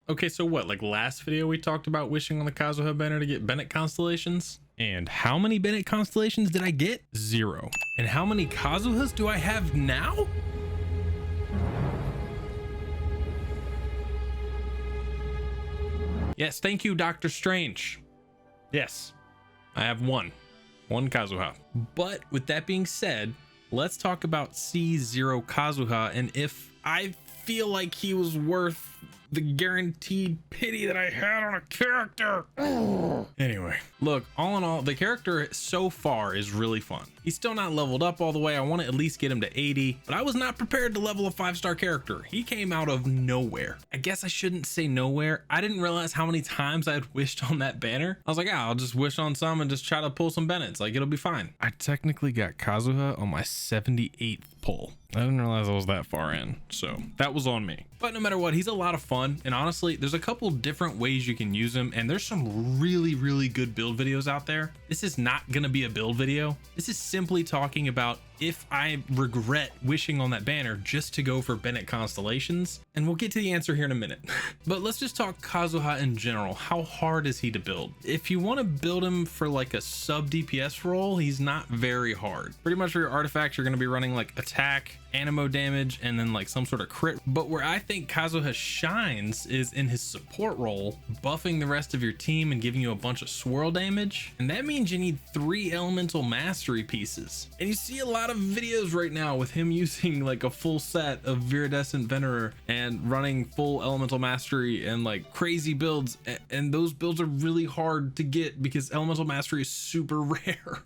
Okay, so what, like last video we talked about wishing on the Kazuha banner to get Bennett constellations? And how many Bennett constellations did I get? 0. And how many Kazuhas do I have now? Yes, thank you, Doctor Strange. Yes, I have one Kazuha. But with that being said, let's talk about C0 Kazuha and if I feel like he was worth the guaranteed pity that I had on a character. Anyway, look, all in all, the character so far is really fun. He's still not leveled up all the way. I want to at least get him to 80, but I was not prepared to level a 5-star character. He came out of nowhere. I guess I shouldn't say nowhere. I didn't realize how many times I had wished on that banner. I was like, I'll just wish on some and just try to pull some Bennetts. Like, it'll be fine. I technically got Kazuha on my 78th pull. I didn't realize I was that far in, so that was on me. But no matter what, he's a lot of fun, and honestly, there's a couple different ways you can use him, and there's some really good build videos out there. This is not gonna be a build video. This is simply talking about if I regret wishing on that banner just to go for Bennett constellations, and we'll get to the answer here in a minute. But let's just talk Kazuha in general. How hard is he to build? If you want to build him for like a sub DPS role, he's not very hard. Pretty much for your artifacts, you're going to be running like attack, animo damage, and then like some sort of crit. But where I think Kazuha shines is in his support role, buffing the rest of your team and giving you a bunch of swirl damage. And that means you need 3 elemental mastery pieces. And you see a lot of videos right now with him using like a full set of Viridescent Venerer and running full elemental mastery and like crazy builds. And those builds are really hard to get because elemental mastery is super rare.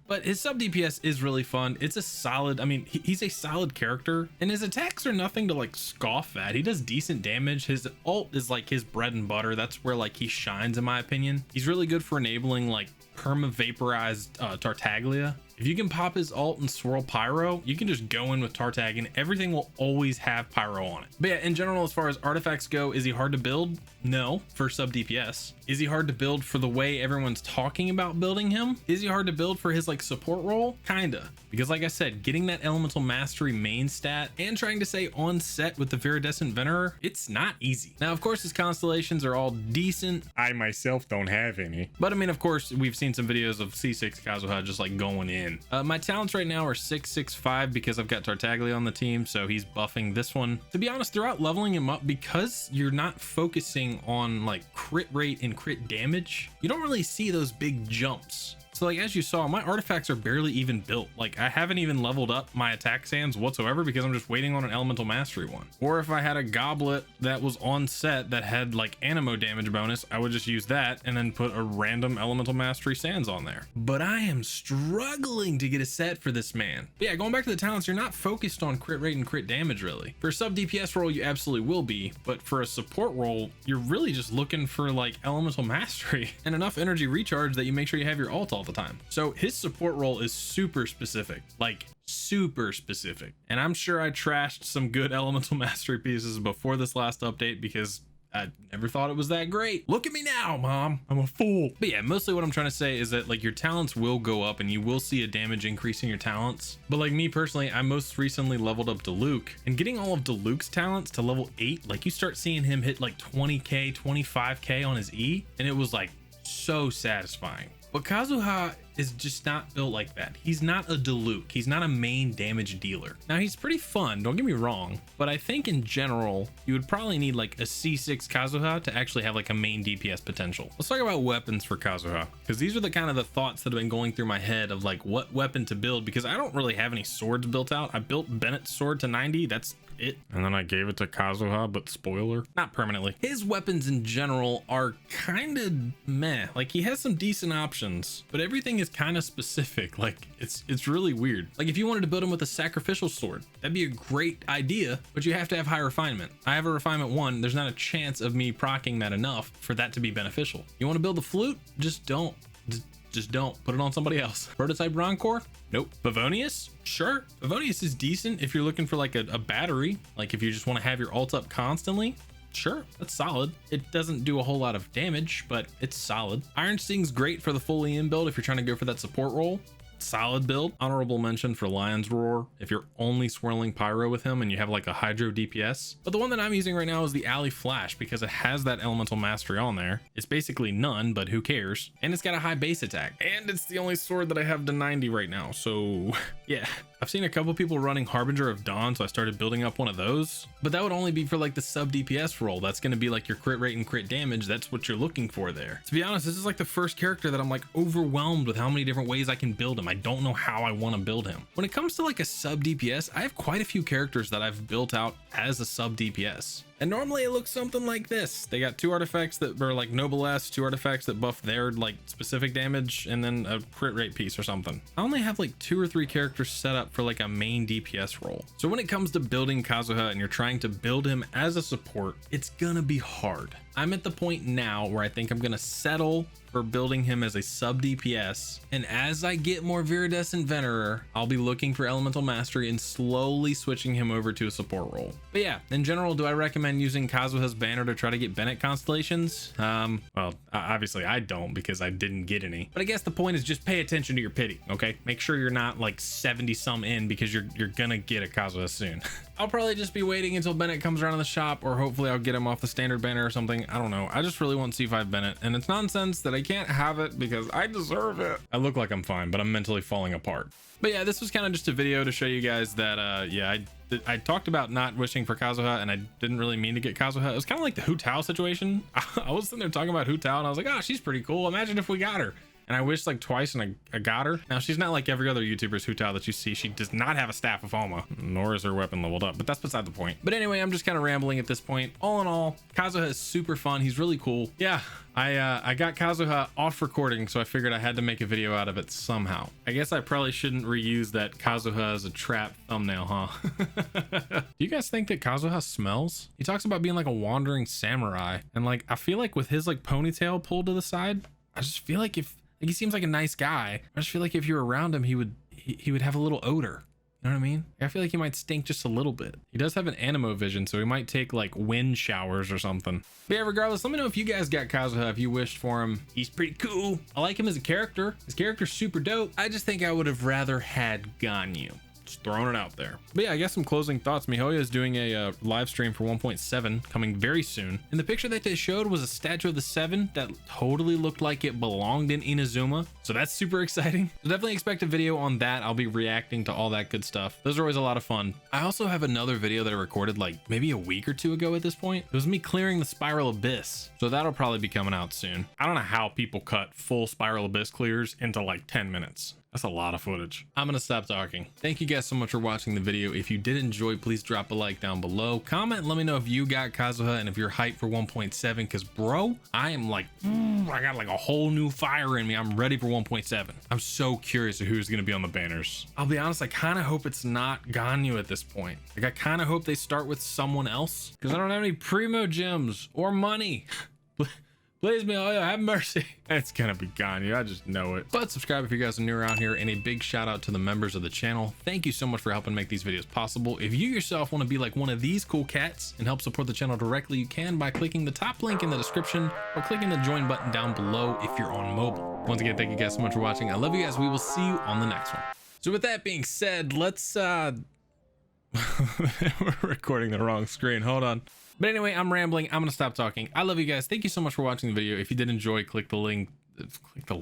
But his sub DPS is really fun. It's a solid, I mean, he's a solid character and his attacks are nothing to like scoff at. He does decent damage. His ult is like his bread and butter. That's where like he shines in my opinion. He's really good for enabling like perma vaporized Tartaglia. If you can pop his ult and swirl pyro, you can just go in with Tartag and everything will always have pyro on it. But yeah, in general, as far as artifacts go, is he hard to build? No, for sub DPS. Is he hard to build for the way everyone's talking about building him? Is he hard to build for his like support role? Kinda. Because like I said, getting that elemental mastery main stat and trying to stay on set with the Viridescent Venerer, it's not easy. Now, of course, his constellations are all decent. I myself don't have any. But I mean, of course, we've seen some videos of C6 Kazuha just like going in. My talents right now are 6, 6, 5 because I've got Tartaglia on the team, so he's buffing this one. To be honest, throughout leveling him up, because you're not focusing on like crit rate and crit damage, you don't really see those big jumps. So like, as you saw, my artifacts are barely even built. Like I haven't even leveled up my attack sands whatsoever because I'm just waiting on an elemental mastery one. Or if I had a goblet that was on set that had like animo damage bonus, I would just use that and then put a random elemental mastery sands on there. But I am struggling to get a set for this man. But yeah, going back to the talents, you're not focused on crit rate and crit damage really. For a sub DPS role, you absolutely will be, but for a support role, you're really just looking for like elemental mastery and enough energy recharge that you make sure you have your ult all the time. So his support role is super specific, like super specific. And I'm sure I trashed some good elemental mastery pieces before this last update because I never thought it was that great. Look at me now, mom. I'm a fool. But yeah, mostly what I'm trying to say is that like your talents will go up and you will see a damage increase in your talents. But like me personally, I most recently leveled up Diluc, and getting all of Diluc's talents to level 8, like you start seeing him hit like 20k, 25k on his E, and it was like so satisfying. But Kazuha is just not built like that. He's not a Diluc. He's not a main damage dealer. Now he's pretty fun, don't get me wrong, but I think in general, you would probably need like a C6 Kazuha to actually have like a main DPS potential. Let's talk about weapons for Kazuha, because these are the kind of the thoughts that have been going through my head of like what weapon to build, because I don't really have any swords built out. I built Bennett's sword to 90. That's it. And then I gave it to Kazuha, but spoiler, not permanently. His weapons in general are kind of meh. Like he has some decent options, but everything is kind of specific. Like it's really weird. Like if you wanted to build him with a sacrificial sword, that'd be a great idea, but you have to have high refinement. I have a refinement 1. There's not a chance of me proccing that enough for that to be beneficial. You want to build the flute? Just don't. Just don't. Put it on somebody else. Prototype Roncore? Nope. Bavonius? Sure. Bavonius is decent if you're looking for like a battery. Like if you just want to have your ult up constantly. Sure, that's solid. It doesn't do a whole lot of damage, but it's solid. Iron Sting's great for the full EM build if you're trying to go for that support role. solid build. Honorable mention for Lion's Roar if you're only swirling pyro with him and you have like a hydro DPS. But the one that I'm using right now is the Alley Flash because it has that elemental mastery on there. It's basically none, but who cares? And it's got a high base attack, and it's the only sword that I have to 90 right now. So yeah, I've seen a couple people running Harbinger of Dawn, so I started building up one of those, but that would only be for like the sub DPS role. That's going to be like your crit rate and crit damage. That's what you're looking for there. To be honest, this is like the first character that I'm like overwhelmed with how many different ways I can build him. I don't know how I want to build him. When it comes to like a sub DPS, I have quite a few characters that I've built out as a sub DPS. And normally it looks something like this. They got 2 artifacts that are like Noblesse, 2 artifacts that buff their like specific damage, and then a crit rate piece or something. I only have like 2 or 3 characters set up for like a main DPS role. So when it comes to building Kazuha and you're trying to build him as a support, it's gonna be hard. I'm at the point now where I think I'm gonna settle for building him as a sub DPS, and as I get more Viridescent Venerer, I'll be looking for elemental mastery and slowly switching him over to a support role. But yeah, in general, do I recommend using Kazuha's banner to try to get Bennett constellations? Well, obviously I don't because I didn't get any, but I guess the point is just pay attention to your pity, okay? Make sure you're not like 70 some in because you're gonna get a Kazuha soon. I'll probably just be waiting until Bennett comes around in the shop, or hopefully I'll get him off the standard banner or something. I don't know. I just really want C5 Bennett, and it's nonsense that I can't have it because I deserve it. I look like I'm fine, but I'm mentally falling apart. But yeah, this was kind of just a video to show you guys that yeah, I talked about not wishing for Kazuha, and I didn't really mean to get Kazuha. It was kind of like the Hu Tao situation. I was sitting there talking about Hu Tao, and I was like, oh, she's pretty cool. Imagine if we got her. And I wished like twice, and I got her. Now she's not like every other YouTuber's Hu Tao that you see. She does not have a staff of Homa, nor is her weapon leveled up, but that's beside the point. But anyway, I'm just kind of rambling at this point. All in all, Kazuha is super fun. He's really cool. Yeah, I got Kazuha off recording, so I figured I had to make a video out of it somehow. I guess I probably shouldn't reuse that Kazuha as a trap thumbnail, huh? Do you guys think that Kazuha smells? He talks about being like a wandering samurai, and like I feel like with his like ponytail pulled to the side, I just feel like he seems like a nice guy. I just feel like if you're around him, he would have a little odor. You know what I mean? I feel like he might stink just a little bit. He does have an anemo vision, so he might take like wind showers or something. But yeah, regardless, let me know if you guys got Kazuha, if you wished for him. He's pretty cool. I like him as a character. His character's super dope. I just think I would have rather had Ganyu. Just throwing it out there. But yeah, I guess some closing thoughts. Mihoyo is doing a live stream for 1.7 coming very soon. And the picture that they showed was a statue of the 7 that totally looked like it belonged in Inazuma. So that's super exciting. So definitely expect a video on that. I'll be reacting to all that good stuff. Those are always a lot of fun. I also have another video that I recorded like maybe a week or 2 ago at this point. It was me clearing the Spiral Abyss. So that'll probably be coming out soon. I don't know how people cut full Spiral Abyss clears into like 10 minutes. That's a lot of footage. I'm gonna stop talking. Thank you guys so much for watching the video. If you did enjoy, please drop a like down below. Comment and let me know if you got Kazuha and if you're hyped for 1.7, because bro, I am like, I got like a whole new fire in me. I'm ready for 1.7. I'm so curious of who's gonna be on the banners. I'll be honest, I kind of hope it's not Ganyu at this point. Like I kind of hope they start with someone else, because I don't have any primo gems or money. Please, Mihoyo, have mercy. It's gonna be Ganyu, I just know it. But subscribe if you guys are new around here, and a big shout out to the members of the channel. Thank you so much for helping make these videos possible. If you yourself want to be like one of these cool cats and help support the channel directly, you can by clicking the top link in the description or clicking the join button down below if you're on mobile. Once again, thank you guys so much for watching. I love you guys. We will see you on the next one. So with that being said, let's we're recording the wrong screen. Hold on. But anyway, I'm rambling. I'm gonna stop talking. I love you guys. Thank you so much for watching the video. If you did enjoy, click the link. What the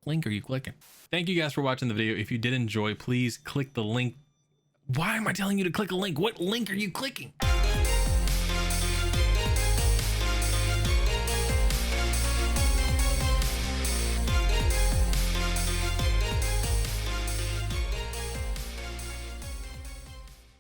link are you clicking? Thank you guys for watching the video. If you did enjoy, please click the link. Why am I telling you to click a link? What link are you clicking?